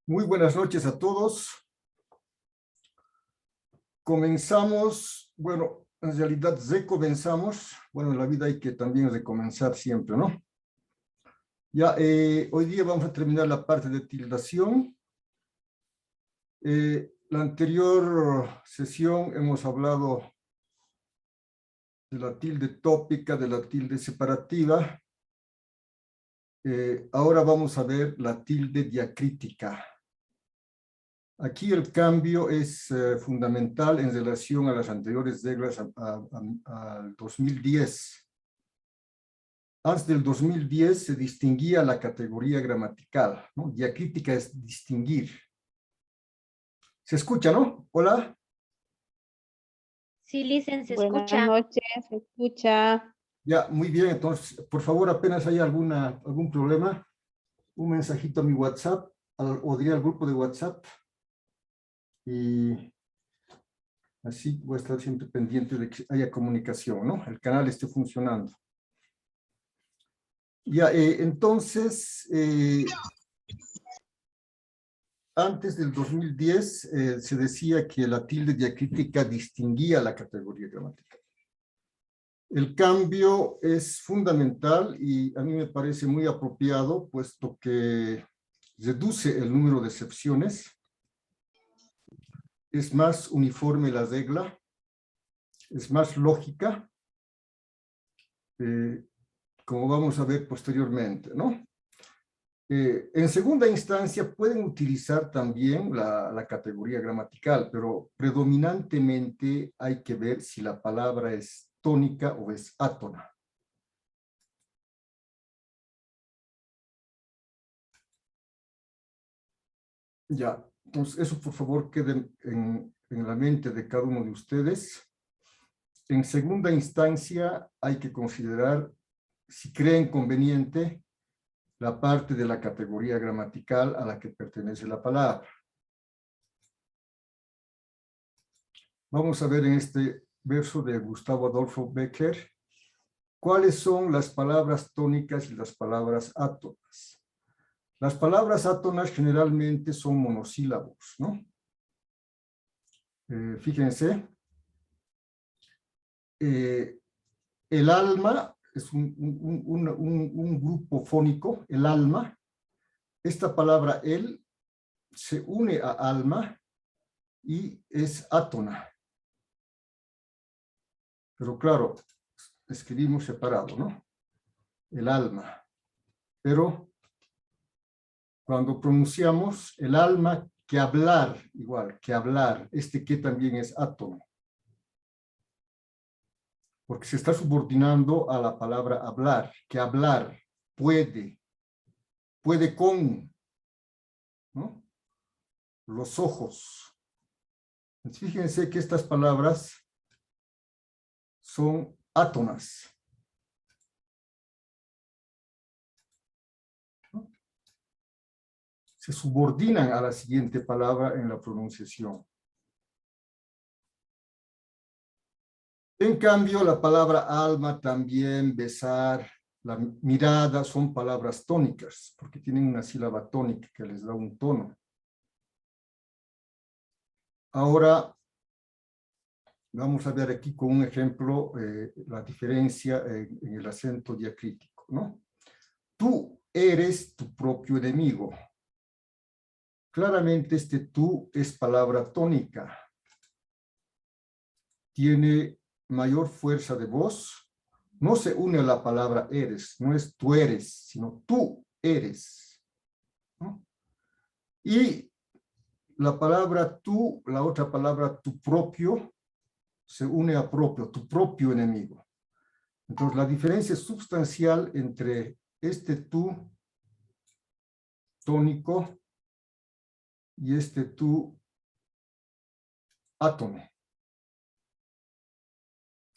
Muy buenas noches a todos. Comenzamos, bueno, en realidad recomenzamos. Bueno, en la vida hay que también recomenzar siempre, ¿no? Ya, hoy día vamos a terminar la parte de tildación. La anterior sesión hemos hablado de la tilde tópica, de la tilde separativa. Ahora vamos a ver la tilde diacrítica. Aquí el cambio es fundamental en relación a las anteriores reglas al 2010. Antes del 2010 se distinguía la categoría gramatical, ¿no? Diacrítica es distinguir. ¿Se escucha, no? ¿Hola? Sí, Licen, se Buenas escucha. noches, se escucha. Ya, muy bien. Entonces, por favor, apenas hay algún problema, un mensajito a mi WhatsApp, o diría al grupo de WhatsApp. Y así voy a estar siempre pendiente de que haya comunicación, ¿no? El canal esté funcionando. Ya, entonces, antes del 2010 se decía que la tilde diacrítica distinguía la categoría gramatical. El cambio es fundamental y a mí me parece muy apropiado, puesto que reduce el número de excepciones, es más uniforme la regla, es más lógica, como vamos a ver posteriormente, ¿no? En segunda instancia pueden utilizar también la categoría gramatical, pero predominantemente hay que ver si la palabra es tónica o es átona. Ya, entonces eso por favor quede en la mente de cada uno de ustedes. En segunda instancia hay que considerar si creen conveniente la parte de la categoría gramatical a la que pertenece la palabra. Vamos a ver en este verso de Gustavo Adolfo Becker cuáles son las palabras tónicas y las palabras átonas. Las palabras átonas generalmente son monosílabos, ¿no? Fíjense, el alma es un grupo fónico, el alma. Esta palabra el se une a alma y es átona. Pero claro, escribimos separado, ¿no? El alma. Pero cuando pronunciamos el alma, que hablar, igual, que hablar, este que también es átono. Porque se está subordinando a la palabra hablar, que hablar, puede con, ¿no? Los ojos. Entonces, fíjense que estas palabras son átonas. ¿No? Se subordinan a la siguiente palabra en la pronunciación. En cambio, la palabra alma, también, besar, la mirada, son palabras tónicas, porque tienen una sílaba tónica que les da un tono. Ahora, vamos a ver aquí con un ejemplo la diferencia en el acento diacrítico, ¿no? Tú eres tu propio enemigo. Claramente este tú es palabra tónica. Tiene mayor fuerza de voz. No se une a la palabra eres, no es tú eres, sino tú eres, ¿no? Y la palabra tú, la otra palabra tu propio, se une a propio, tu propio enemigo. Entonces, la diferencia sustancial entre este tú tónico y este tú átono.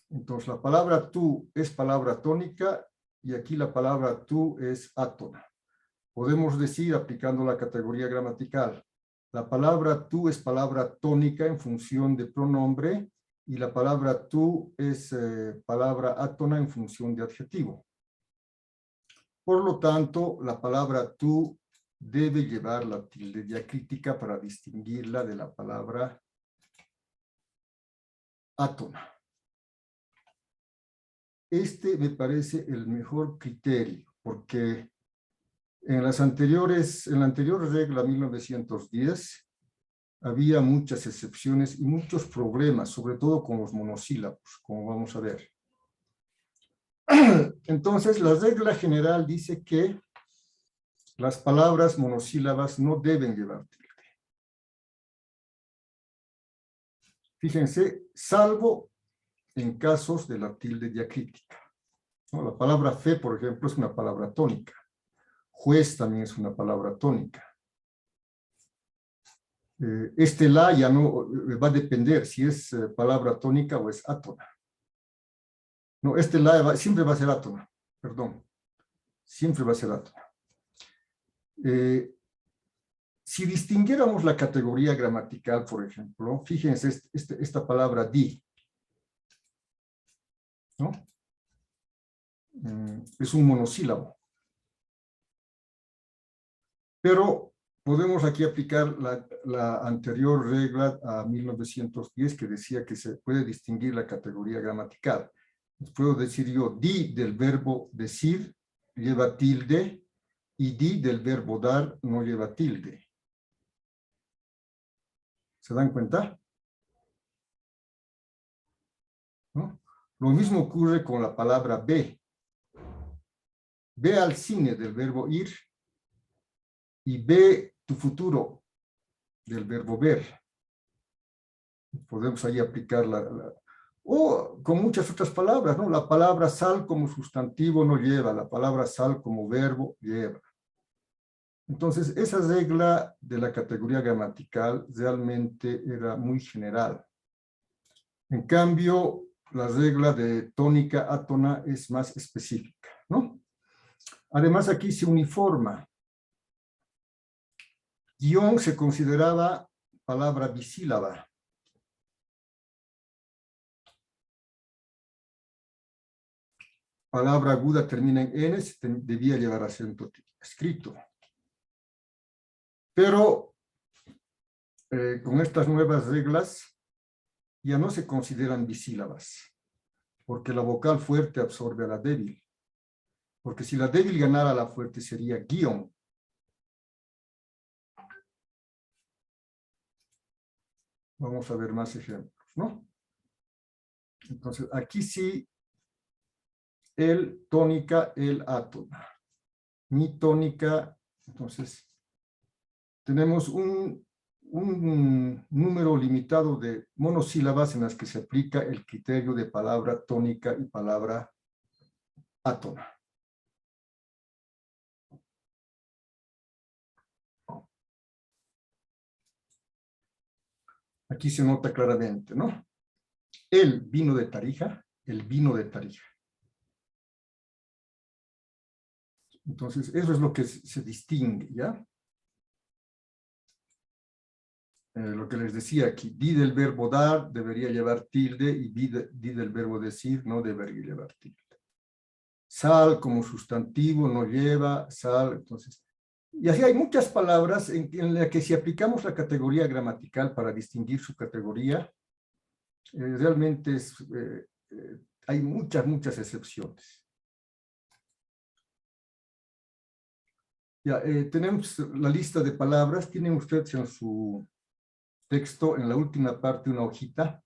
Entonces, la palabra tú es palabra tónica y aquí la palabra tú es átona. podemos decir, aplicando la categoría gramatical, la palabra tú es palabra tónica en función de pronombre y la palabra tú es palabra átona en función de adjetivo. Por lo tanto, la palabra tú debe llevar la tilde diacrítica para distinguirla de la palabra átona. Este me parece el mejor criterio, porque en la anterior regla 1910 había muchas excepciones y muchos problemas, sobre todo con los monosílabos, como vamos a ver. Entonces, la regla general dice que las palabras monosílabas no deben llevar tilde. Fíjense, salvo en casos de la tilde diacrítica, ¿no? La palabra fe, por ejemplo, es una palabra tónica. Juez también es una palabra tónica. Este la ya no va a depender si es palabra tónica o es átona. No, este la siempre va a ser átona, perdón. Siempre va a ser átona. Si distinguiéramos la categoría gramatical, por ejemplo, fíjense esta palabra di, ¿no? Es un monosílabo. Pero podemos aquí aplicar la anterior regla a 1910 que decía que se puede distinguir la categoría gramatical. Puedo decir yo, di del verbo decir lleva tilde y di del verbo dar no lleva tilde. ¿Se dan cuenta? ¿No? Lo mismo ocurre con la palabra ve. Ve al cine del verbo ir y ve tu futuro del verbo ver. Podemos ahí aplicar o con muchas otras palabras, ¿no? La palabra sal como sustantivo no lleva, la palabra sal como verbo lleva. Entonces, esa regla de la categoría gramatical realmente era muy general. En cambio, la regla de tónica átona es más específica, ¿no? Además, aquí se uniforma. Guión se consideraba palabra bisílaba. Palabra aguda termina en N, debía llevar acento escrito. Pero con estas nuevas reglas ya no se consideran bisílabas, porque la vocal fuerte absorbe a la débil. Porque si la débil ganara la fuerte sería guión. Vamos a ver más ejemplos, ¿no? Entonces, aquí sí, el tónica, el átona. Mi tónica, entonces, tenemos un número limitado de monosílabas en las que se aplica el criterio de palabra tónica y palabra átona. Aquí se nota claramente, ¿no? El vino de Tarija, el vino de Tarija. Entonces, eso es lo que se distingue, ¿ya? Lo que les decía aquí, di del verbo dar debería llevar tilde y di del verbo decir no debería llevar tilde. Sal como sustantivo no lleva sal, entonces. Y así hay muchas palabras en las que si aplicamos la categoría gramatical para distinguir su categoría, realmente hay muchas excepciones. Ya, tenemos la lista de palabras. Tienen ustedes en su texto, en la última parte, una hojita,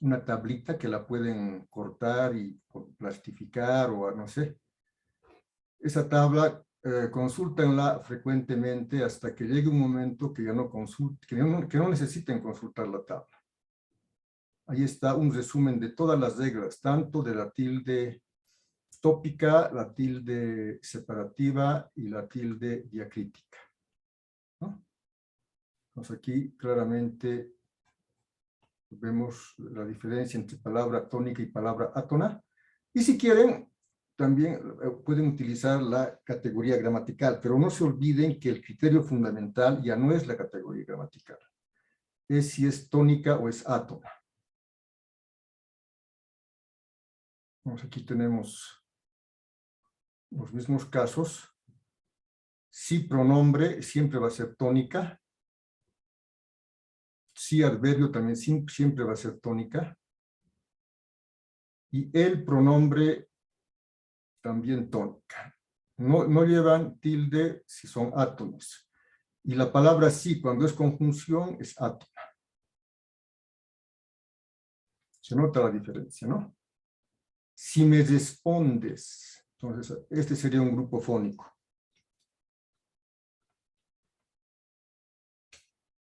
una tablita que la pueden cortar y plastificar o no sé. Esa tabla, consúltenla frecuentemente hasta que llegue un momento que ya no consulten, que no necesiten consultar la tabla. Ahí está un resumen de todas las reglas, tanto de la tilde tópica, la tilde separativa y la tilde diacrítica, ¿no? Entonces aquí claramente vemos la diferencia entre palabra tónica y palabra átona. Y si quieren, también pueden utilizar la categoría gramatical, pero no se olviden que el criterio fundamental ya no es la categoría gramatical, es si es tónica o es átona. Entonces aquí tenemos los mismos casos. Si pronombre siempre va a ser tónica. Si adverbio también siempre va a ser tónica. Y el pronombre también tónica. No llevan tilde si son átonos. Y la palabra sí, cuando es conjunción, es átona. Se nota la diferencia, ¿no? Si me respondes, entonces este sería un grupo fónico.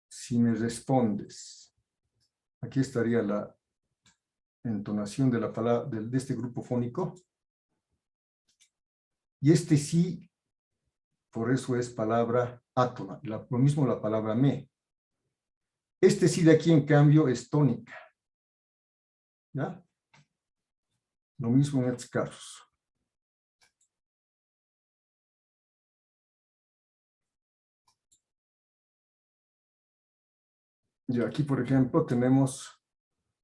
Si me respondes, aquí estaría la entonación de la palabra de este grupo fónico. Y este sí, por eso es palabra átona. Lo mismo la palabra me. Este sí de aquí, en cambio, es tónica. ¿Ya? Lo mismo en estos casos. Y aquí, por ejemplo, tenemos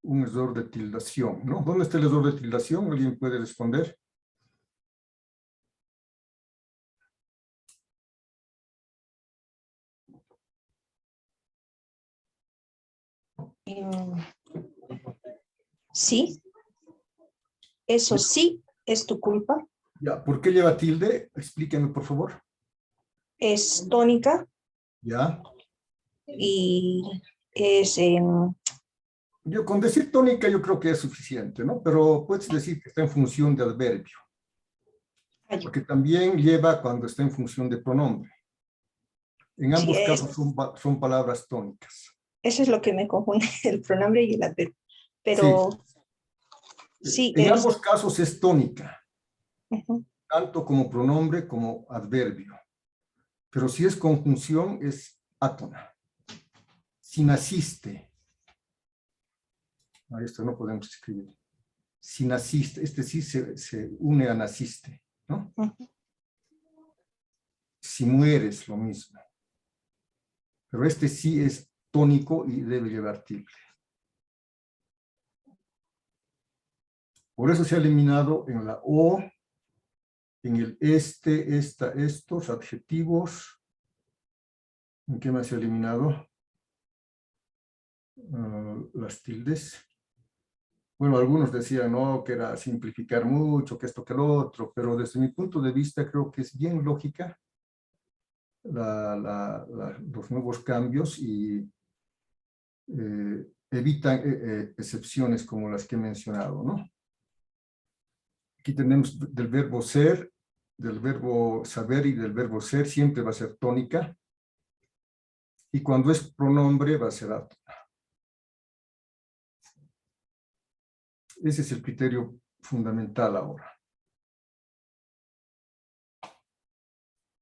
un error de tildación, ¿no? ¿Dónde está el error de tildación? ¿Alguien puede responder? Sí, eso sí es tu culpa. Ya, ¿por qué lleva tilde? Explíquenme, por favor. Es tónica Ya. y es Yo con decir tónica yo creo que es suficiente, ¿no? Pero puedes decir que está en función de adverbio. Porque también lleva cuando está en función de pronombre. En ambos casos son palabras tónicas. eso es lo que me confunde, el pronombre y el adverbio. Pero sí, en ambos casos es tónica. Uh-huh. Tanto como pronombre como adverbio. Pero si es conjunción es átona. Si naciste. Esto no podemos escribir. Si naciste, este sí se une a naciste, ¿no? Uh-huh. Si mueres, lo mismo. Pero este sí es tónico y debe llevar tilde. Por eso se ha eliminado en la O, en el este, esta, estos adjetivos. ¿En qué más se ha eliminado? Las tildes. Bueno, algunos decían, no, que era simplificar mucho, que esto, que lo otro, pero desde mi punto de vista creo que es bien lógica los nuevos cambios y evitan excepciones como las que he mencionado, ¿no? Aquí tenemos del verbo ser, del verbo saber y del verbo ser, siempre va a ser tónica. Y cuando es pronombre va a ser átona. Ese es el criterio fundamental ahora.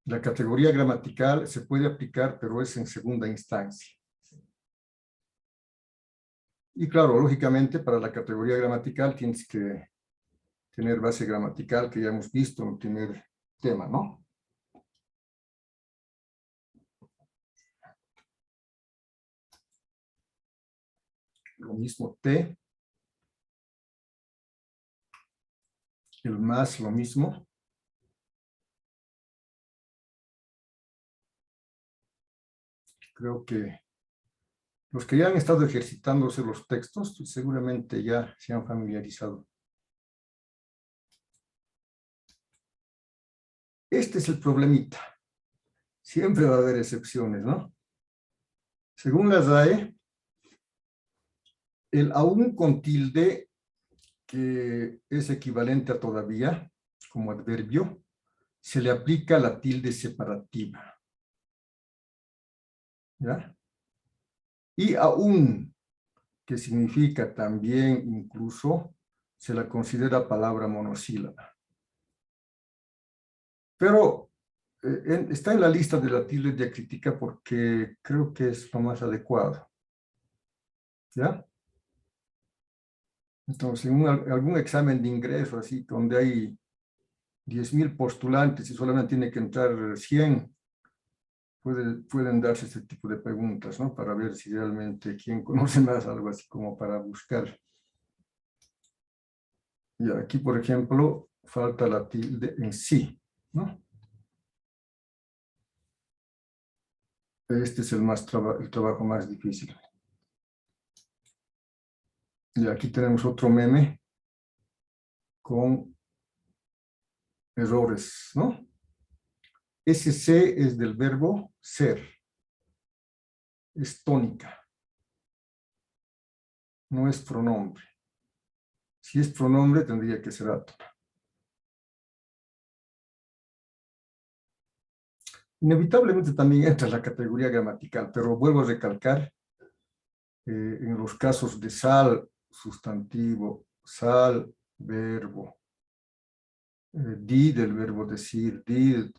La categoría gramatical se puede aplicar, pero es en segunda instancia. Y claro, lógicamente, para la categoría gramatical tienes que tener base gramatical, que ya hemos visto en el primer tema, ¿no? Lo mismo te. El más, lo mismo. Creo que los que ya han estado ejercitándose los textos, pues seguramente ya se han familiarizado. Este es el problemita. Siempre va a haber excepciones, ¿no? Según la RAE, el aún con tilde, que es equivalente a todavía, como adverbio, se le aplica la tilde separativa. ¿Ya? Y aún, que significa también incluso, se la considera palabra monosílaba. Pero está en la lista de la tilde diacrítica porque creo que es lo más adecuado. ¿Ya? Entonces, en algún examen de ingreso, así, donde hay 10,000 postulantes y solamente tiene que entrar 100, pueden darse este tipo de preguntas, ¿no? Para ver si realmente quién conoce más, algo así como para buscar. Y aquí, por ejemplo, falta la tilde en sí, ¿no? Este es el trabajo más difícil. Y aquí tenemos otro meme con errores, ¿no? Ese C es del verbo ser. Es tónica. No es pronombre. Si es pronombre, tendría que ser átona. Inevitablemente también entra la categoría gramatical, pero vuelvo a recalcar, en los casos de sal, sustantivo, sal, verbo, di del verbo decir, di,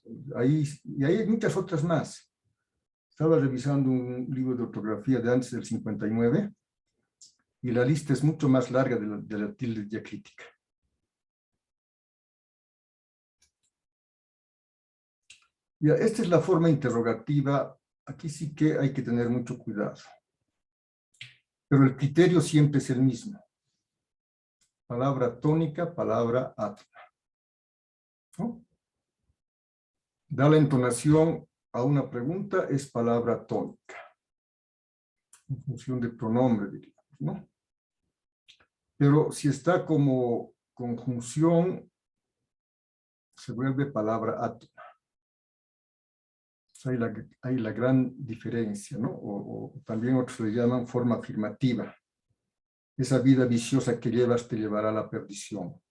y ahí hay muchas otras más. Estaba revisando un libro de ortografía de antes del 59 y la lista es mucho más larga de la tilde diacrítica. Ya, esta es la forma interrogativa. Aquí sí que hay que tener mucho cuidado. Pero el criterio siempre es el mismo. Palabra tónica, palabra átona, ¿no? Da la entonación a una pregunta, es palabra tónica. En función de pronombre, diríamos, ¿no? Pero si está como conjunción, se vuelve palabra átona. Hay la gran diferencia, ¿no? O también otros le llaman forma afirmativa. Esa vida viciosa que llevas te llevará a la perdición.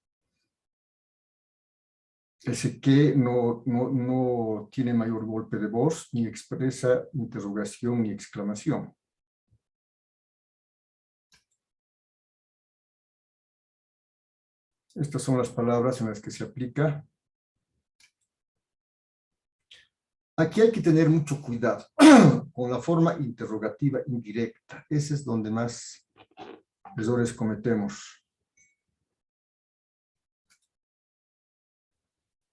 Ese que no tiene mayor golpe de voz, ni expresa interrogación ni exclamación. Estas son las palabras en las que se aplica. Aquí hay que tener mucho cuidado con la forma interrogativa indirecta. Ese es donde más errores cometemos,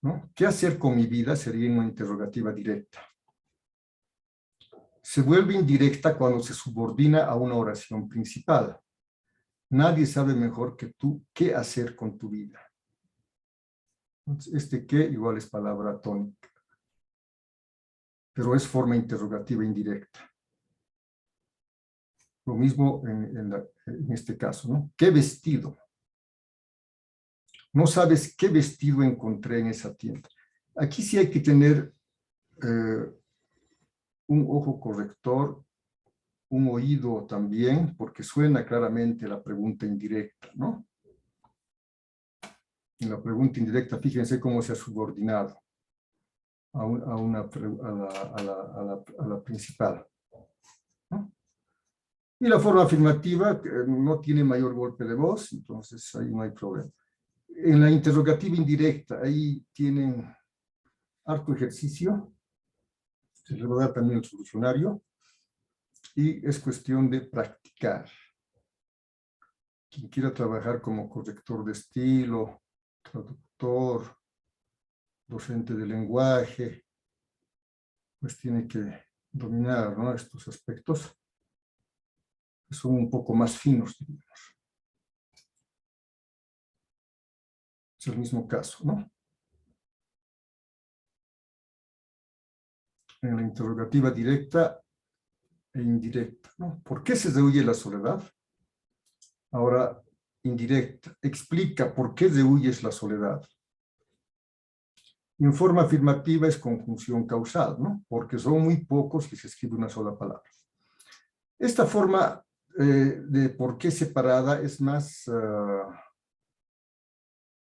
¿no? ¿Qué hacer con mi vida? Sería una interrogativa directa. Se vuelve indirecta cuando se subordina a una oración principal. Nadie sabe mejor que tú qué hacer con tu vida. Entonces, este qué igual es palabra tónica, pero es forma interrogativa indirecta. Lo mismo en este caso, ¿no? ¿Qué vestido? No sabes qué vestido encontré en esa tienda. Aquí sí hay que tener un ojo corrector, un oído también, porque suena claramente la pregunta indirecta, ¿no? En la pregunta indirecta, fíjense cómo se ha subordinado a la principal, ¿no? Y la forma afirmativa no tiene mayor golpe de voz, entonces ahí no hay problema. En la interrogativa indirecta, ahí tienen harto ejercicio, se les va a dar también el solucionario, y es cuestión de practicar. Quien quiera trabajar como corrector de estilo, traductor, docente de lenguaje, pues tiene que dominar, ¿no?, estos aspectos, que son un poco más finos, diríamos. Es el mismo caso, ¿no? En la interrogativa directa e indirecta, ¿no? ¿Por qué se rehuye la soledad? Ahora, indirecta, explica por qué rehuyes la soledad. En forma afirmativa es conjunción causal, ¿no? Porque son muy pocos que se escribe una sola palabra. Esta forma de por qué separada es más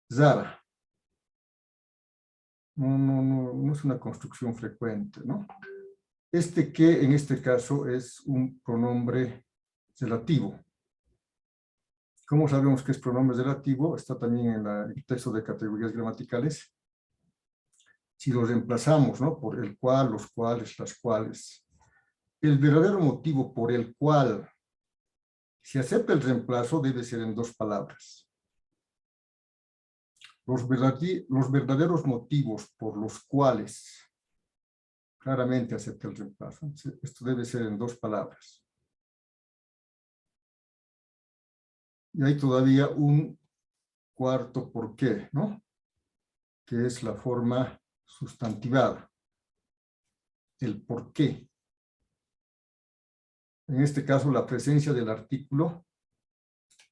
rara. No es una construcción frecuente, ¿no? Este que en este caso es un pronombre relativo. ¿Cómo sabemos que es pronombre relativo? Está también en el texto de categorías gramaticales. Si lo reemplazamos, ¿no?, por el cual, los cuales, las cuales, el verdadero motivo por el cual se acepta el reemplazo debe ser en dos palabras. Los verdaderos motivos por los cuales claramente acepté el reemplazo. Esto debe ser en 2 palabras. Y hay todavía un cuarto por qué, ¿no? Que es la forma sustantivada. El por qué. En este caso, la presencia del artículo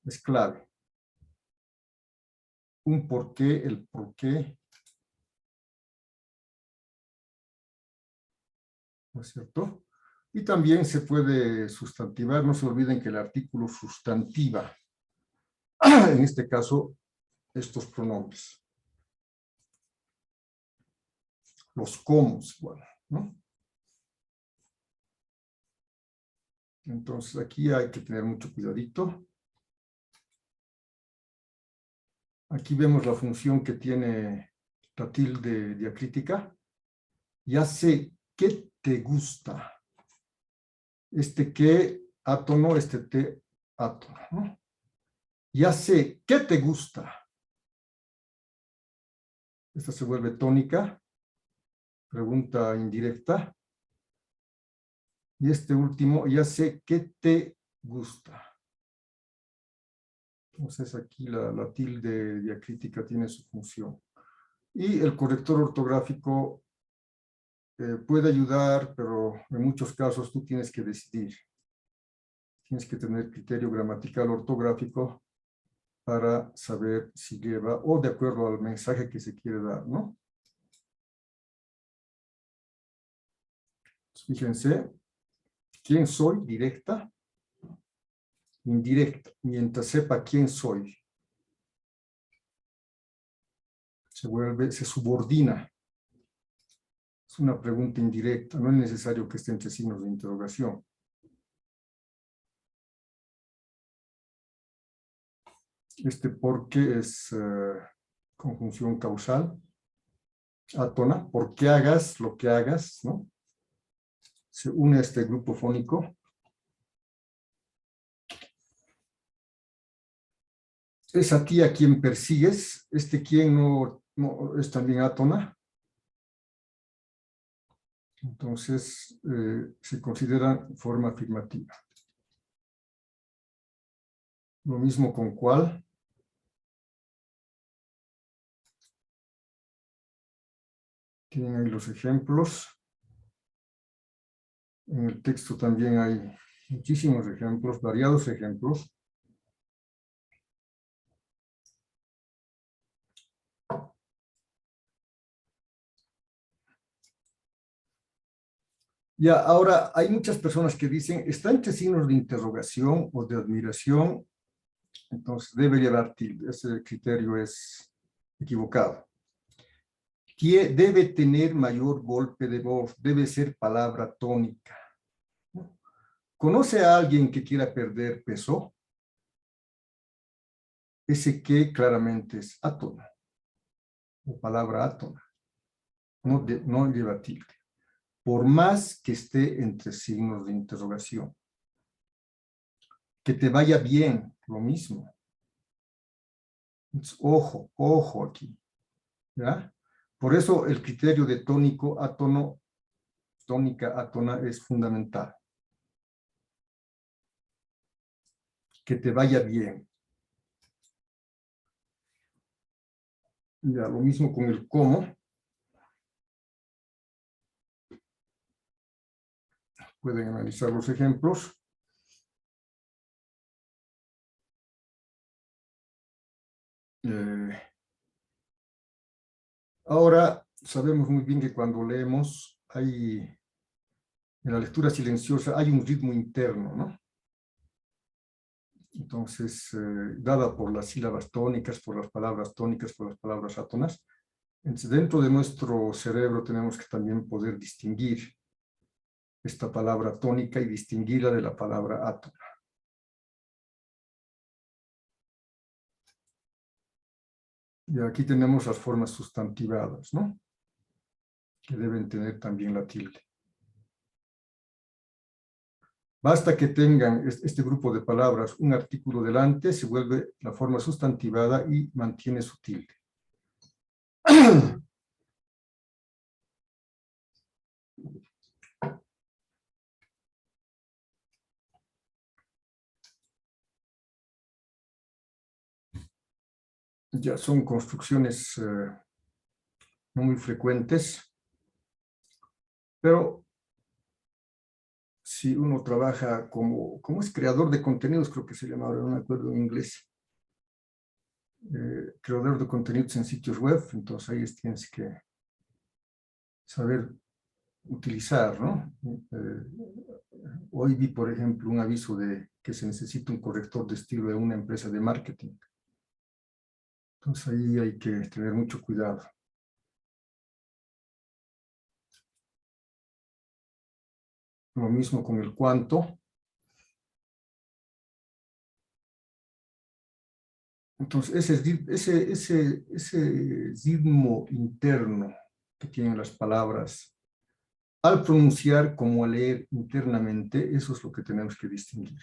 es clave. Un por qué, el por qué. ¿No es cierto? Y también se puede sustantivar. No se olviden que el artículo sustantiva, en este caso, estos pronombres. Los comos, bueno, ¿no? Entonces, aquí hay que tener mucho cuidadito. Aquí vemos la función que tiene la tilde diacrítica. Ya sé qué te gusta. Este que átono, este te átono, ¿no? Ya sé qué te gusta. Esta se vuelve tónica. Pregunta indirecta. Y este último, ya sé qué te gusta. Entonces aquí la tilde diacrítica tiene su función. Y el corrector ortográfico puede ayudar, pero en muchos casos tú tienes que decidir. Tienes que tener criterio gramatical ortográfico para saber si lleva o de acuerdo al mensaje que se quiere dar, ¿no? Fíjense, ¿quién soy? Directa. Indirecta. Mientras sepa quién soy, se subordina. Es una pregunta indirecta, no es necesario que esté entre signos de interrogación. Este porque es conjunción causal, átona, porque hagas lo que hagas, ¿no? Se une a este grupo fónico. Es a ti a quien persigues, este quien no es también átona. Entonces, se considera forma afirmativa. Lo mismo con cuál. Tienen ahí los ejemplos. En el texto también hay muchísimos ejemplos, variados ejemplos. Ya, ahora hay muchas personas que dicen, está entre signos de interrogación o de admiración, entonces debe llevar tilde. Ese criterio es equivocado. Debe tener mayor golpe de voz, debe ser palabra tónica. ¿Conoce a alguien que quiera perder peso? Ese que claramente es átono, o palabra átona, no lleva tilde. Por más que esté entre signos de interrogación. Que te vaya bien, lo mismo. Ojo, ojo aquí. ¿Ya? Por eso el criterio de tónico, átono, tónica, átona es fundamental. Que te vaya bien. Ya, lo mismo con el cómo. Pueden analizar los ejemplos. Ahora, sabemos muy bien que cuando leemos, en la lectura silenciosa hay un ritmo interno, ¿no? Entonces, dada por las sílabas tónicas, por las palabras tónicas, por las palabras átonas, entonces, dentro de nuestro cerebro tenemos que también poder distinguir esta palabra tónica y distinguirla de la palabra átona. Y aquí tenemos las formas sustantivadas, ¿no? Que deben tener también la tilde. Basta que tengan este grupo de palabras un artículo delante, se vuelve la forma sustantivada y mantiene su tilde. Ya son construcciones no muy frecuentes, pero si uno trabaja como es creador de contenidos, creo que se llama, ahora no me acuerdo en inglés, creador de contenidos en sitios web, entonces ahí tienes que saber utilizar, ¿no? Hoy vi, por ejemplo, un aviso de que se necesita un corrector de estilo de una empresa de marketing. Entonces ahí hay que tener mucho cuidado. Lo mismo con el cuánto. Entonces ese ritmo interno que tienen las palabras, al pronunciar como al leer internamente, eso es lo que tenemos que distinguir.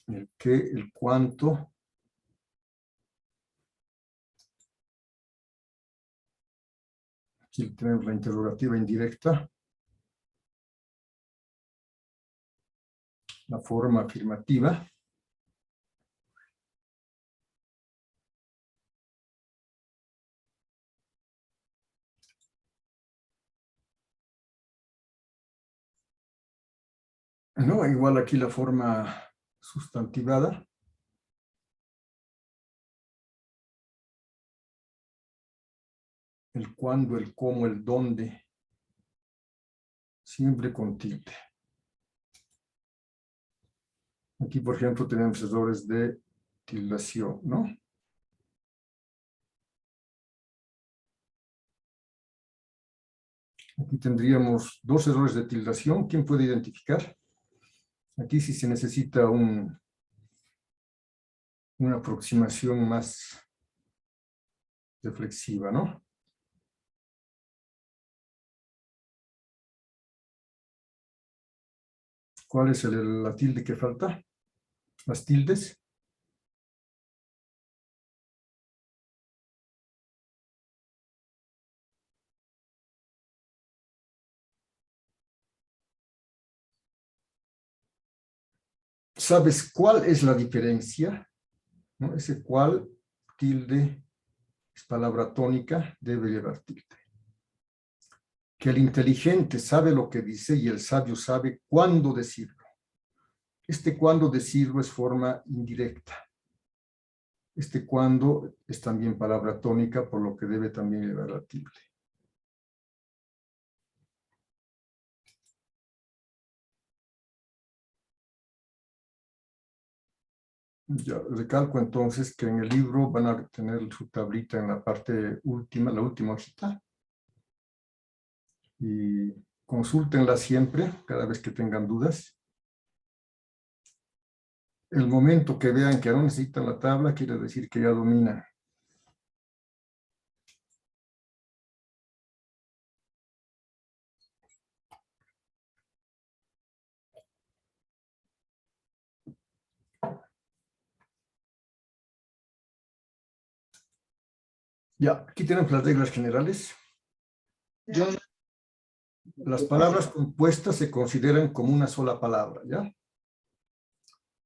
El qué, el cuánto. Aquí tenemos la interrogativa indirecta. La forma afirmativa. No, igual aquí la forma sustantivada. El cuándo, el cómo, el dónde. Siempre con tilde. Aquí, por ejemplo, tenemos errores de tildación, ¿no? Aquí tendríamos dos errores de tildación. ¿Quién puede identificar? Aquí sí se necesita una aproximación más reflexiva, ¿no? ¿Cuál es la tilde que falta? Las tildes. ¿Sabes cuál es la diferencia? ¿No? Ese cuál, tilde, es palabra tónica, debe llevar tilde. Que el inteligente sabe lo que dice y el sabio sabe cuándo decirlo. Este cuándo decirlo es forma indirecta. Este cuándo es también palabra tónica, por lo que debe también llevar la tilde. Ya, recalco entonces que en el libro van a tener su tablita en la parte última, la última hojita. Y consúltenla siempre, cada vez que tengan dudas. El momento que vean que no necesitan la tabla, quiere decir que ya dominan. Ya, aquí tenemos las reglas generales. Las palabras compuestas se consideran como una sola palabra, ¿ya?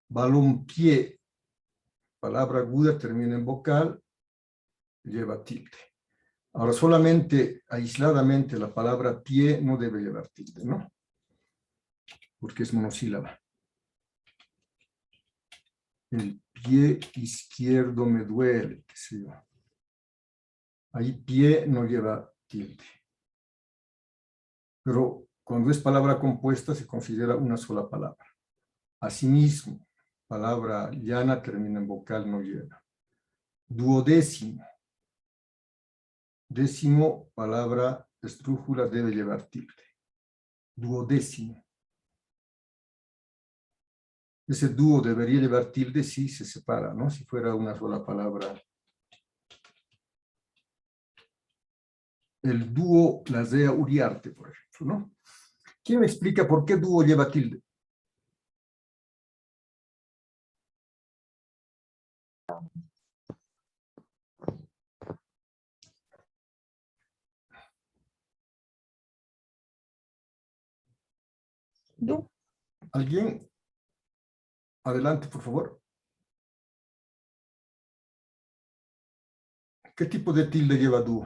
Balompié, palabra aguda, termina en vocal, lleva tilde. Ahora, solamente, aisladamente, la palabra pie no debe llevar tilde, ¿no? Porque es monosílaba. El pie izquierdo me duele, qué sé yo. Ahí pie no lleva tilde. Pero cuando es palabra compuesta se considera una sola palabra. Asimismo, palabra llana termina en vocal, no lleva. Duodécimo. Décimo, palabra estrújula debe llevar tilde. Duodécimo. Ese dúo debería llevar tilde si se separa, ¿no? Si fuera una sola palabra. El dúo Clasea Uriarte, por ejemplo, ¿no? ¿Quién me explica por qué dúo lleva tilde? Du. ¿Alguien? Adelante, por favor. ¿Qué tipo de tilde lleva du?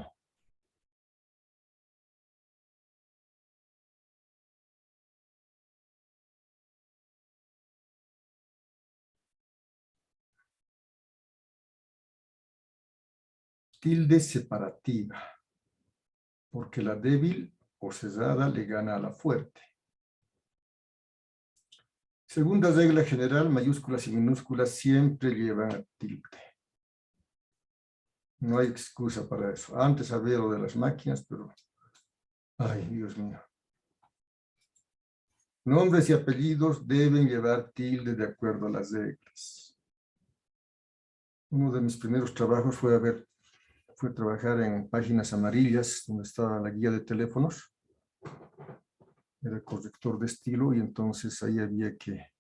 Tilde separativa, porque la débil o cerrada le gana a la fuerte. Segunda regla general, mayúsculas y minúsculas siempre llevan tilde. No hay excusa para eso. Antes había lo de las máquinas, pero... Ay, Dios mío. Nombres y apellidos deben llevar tilde de acuerdo a las reglas. Uno de mis primeros trabajos fue trabajar en páginas amarillas, donde estaba la guía de teléfonos. Era corrector de estilo y entonces ahí había que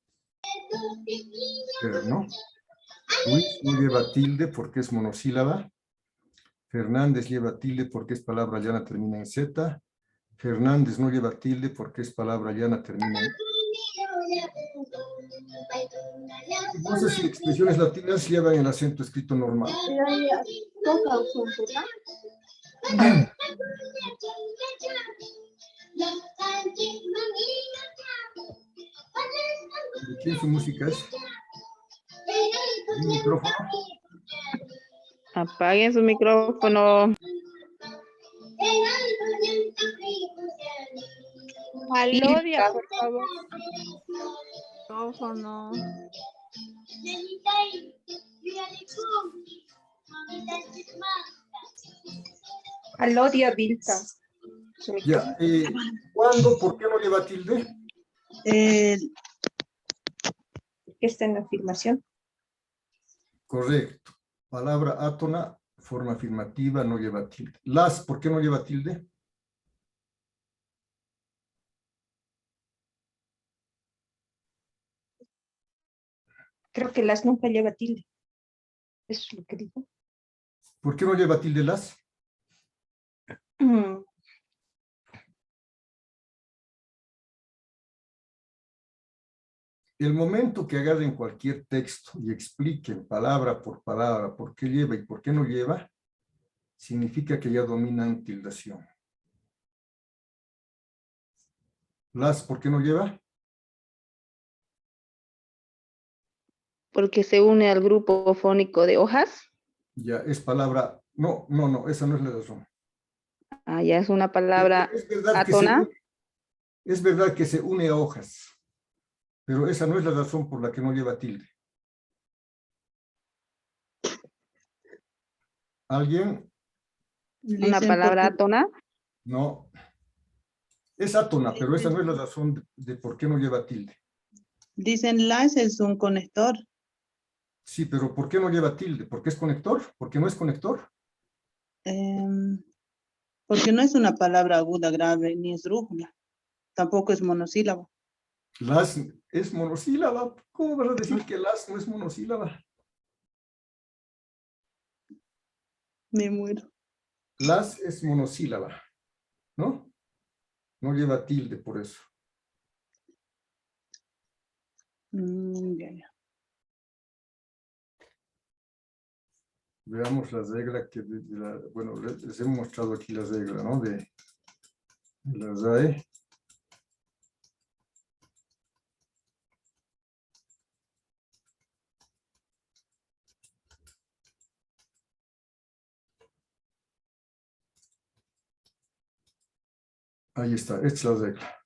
ver, ¿no? Luis no lleva tilde porque es monosílaba. Fernández lleva tilde porque es palabra llana, termina en Z. Fernández no lleva tilde porque es palabra llana, termina en... No sé si expresiones latinas llevan el acento escrito normal. ¿De quién su música es? ¿Un micrófono? Apaguen su micrófono. Alodia, por favor. Micrófono. Alodia Vilta. Ya, ¿cuándo? ¿Por qué no lleva tilde? Está en la afirmación. Correcto. Palabra átona, forma afirmativa, no lleva tilde. Las, ¿por qué no lleva tilde? Creo que las nunca lleva tilde. Eso es lo que digo. ¿Por qué no lleva tilde las? El momento que agarren cualquier texto y expliquen palabra por qué lleva y por qué no lleva, significa que ya dominan tildación. Las, ¿por qué no lleva? Porque se une al grupo fónico de hojas. Ya, es palabra... No, esa no es la razón. Ah, ya es una palabra Es verdad átona. es verdad que se une a hojas, pero esa no es la razón por la que no lleva tilde. ¿Alguien? Una palabra átona. No. Es átona, pero esa no es la razón de por qué no lleva tilde. Dicen las es un conector. Sí, pero ¿por qué no lleva tilde? ¿Por qué es conector? ¿Por qué no es conector? Porque no es una palabra aguda, grave, ni esdrújula. Tampoco es monosílabo. Las es monosílaba. ¿Cómo vas a decir que las no es monosílaba? Me muero. Las es monosílaba, ¿no? No lleva tilde por eso. Ya. Veamos la regla que... bueno, les he mostrado aquí la regla, ¿no? De la RAE. Ahí está, esta es la regla.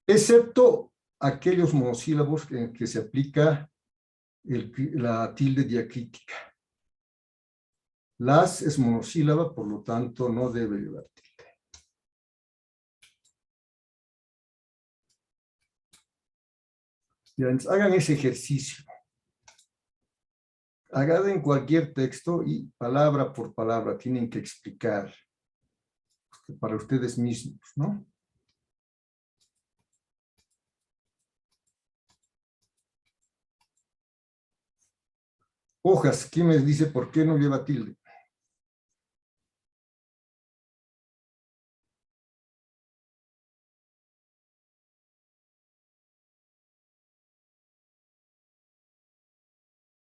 Excepto aquellos monosílabos en que se aplica la tilde diacrítica. Las es monosílaba, por lo tanto no debe llevar tilde. Ya, hagan ese ejercicio. Agarren cualquier texto y palabra por palabra tienen que explicar para ustedes mismos, ¿no? Hojas, ¿quién me dice por qué no lleva tilde?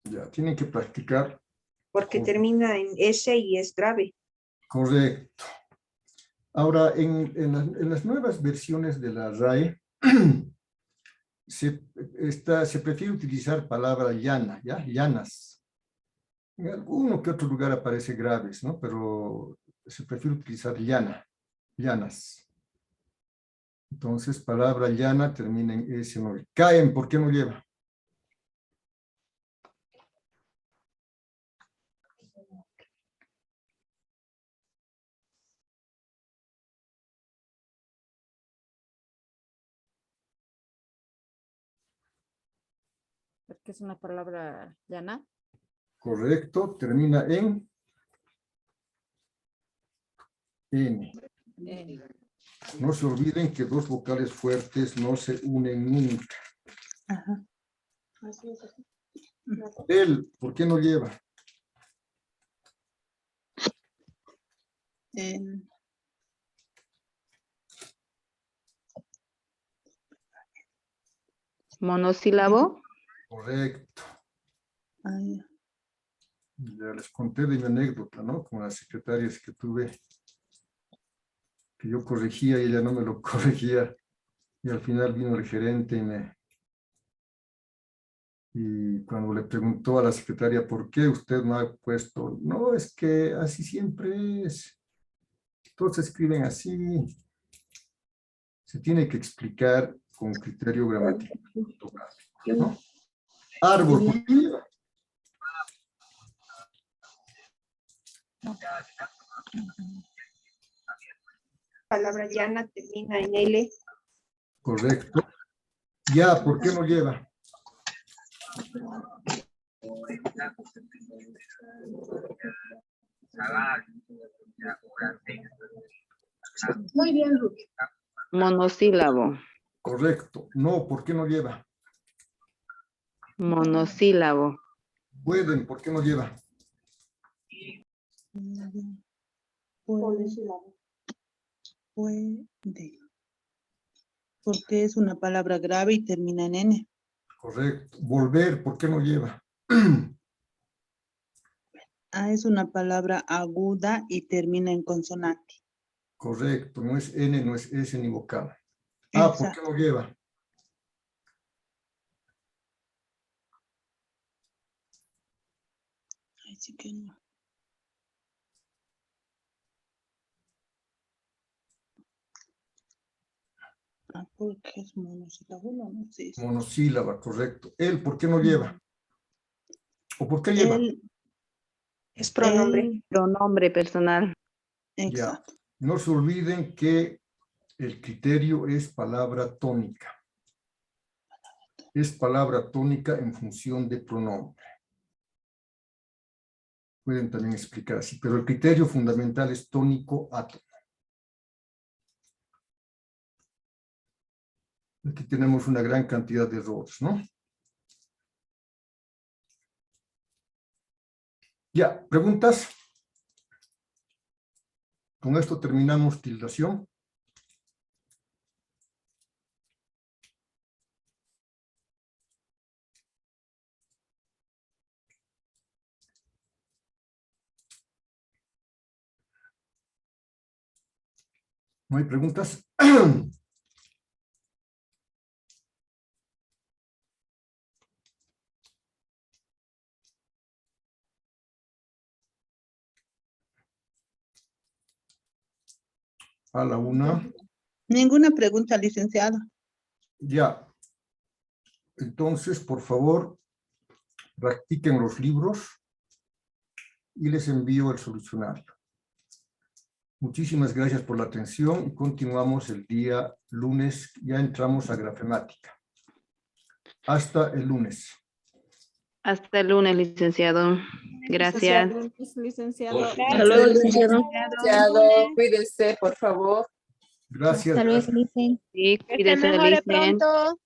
Ya, tienen que practicar. Porque termina en S y es grave. Correcto. Ahora, en las nuevas versiones de la RAE, se prefiere utilizar palabra llana, ¿ya? Llanas. En alguno que otro lugar aparece graves, ¿no? Pero se prefiere utilizar llana, llanas. Entonces, palabra llana termina en S. No. Caen, ¿por qué no lleva? Porque es una palabra llana. Correcto, termina en N. No se olviden que dos vocales fuertes no se unen nunca. Ajá. El, ¿por qué no lleva? Monosílabo. Correcto. Ay, Ya les conté de mi anécdota, ¿no? Con las secretarias que tuve, que yo corregía y ella no me lo corregía. Y al final vino el gerente y cuando le preguntó a la secretaria, ¿por qué usted no ha puesto? No, es que así siempre es. Todos escriben así. Se tiene que explicar con criterio gramatical, ¿no? Árbol, ¿por qué lleva? Palabra llana termina en L. Correcto. Ya, ¿por qué no lleva? Muy bien, Rubio. Monosílabo. Correcto. No, ¿por qué no lleva? Monosílabo. Pueden, ¿por qué no lleva? puede. Porque es una palabra grave y termina en N. Correcto. Volver, ¿por qué no lleva? A es una palabra aguda y termina en consonante. Correcto. No es N, no es S ni vocal. Ah, ¿por qué Exacto. no lleva? Ay, sí que no. Ah, porque es monosílabo, no sé. Monosílaba, correcto. Él, ¿por qué no lleva? ¿O por qué lleva? Él, Es pronombre. él, Pronombre personal. Ya. exacto. No se olviden que el criterio es palabra tónica. Es palabra tónica en función de pronombre. Pueden también explicar así, pero el criterio fundamental es tónico átono. Aquí tenemos una gran cantidad de errores, ¿no? Ya, ¿preguntas? Con esto terminamos tildación. ¿No hay preguntas? A la una. Ninguna pregunta, licenciado. Ya. Entonces, por favor, practiquen los libros y les envío el solucionario. Muchísimas gracias por la atención y continuamos el día lunes. Ya entramos a grafemática. Hasta el lunes. Hasta el lunes, licenciado. Gracias. Licenciado. Hasta luego, licenciado. Licenciado, cuídese, por favor. Gracias. Hasta luego, Gracias. Licen. Sí, Que se cuídese, mejore Licen. pronto.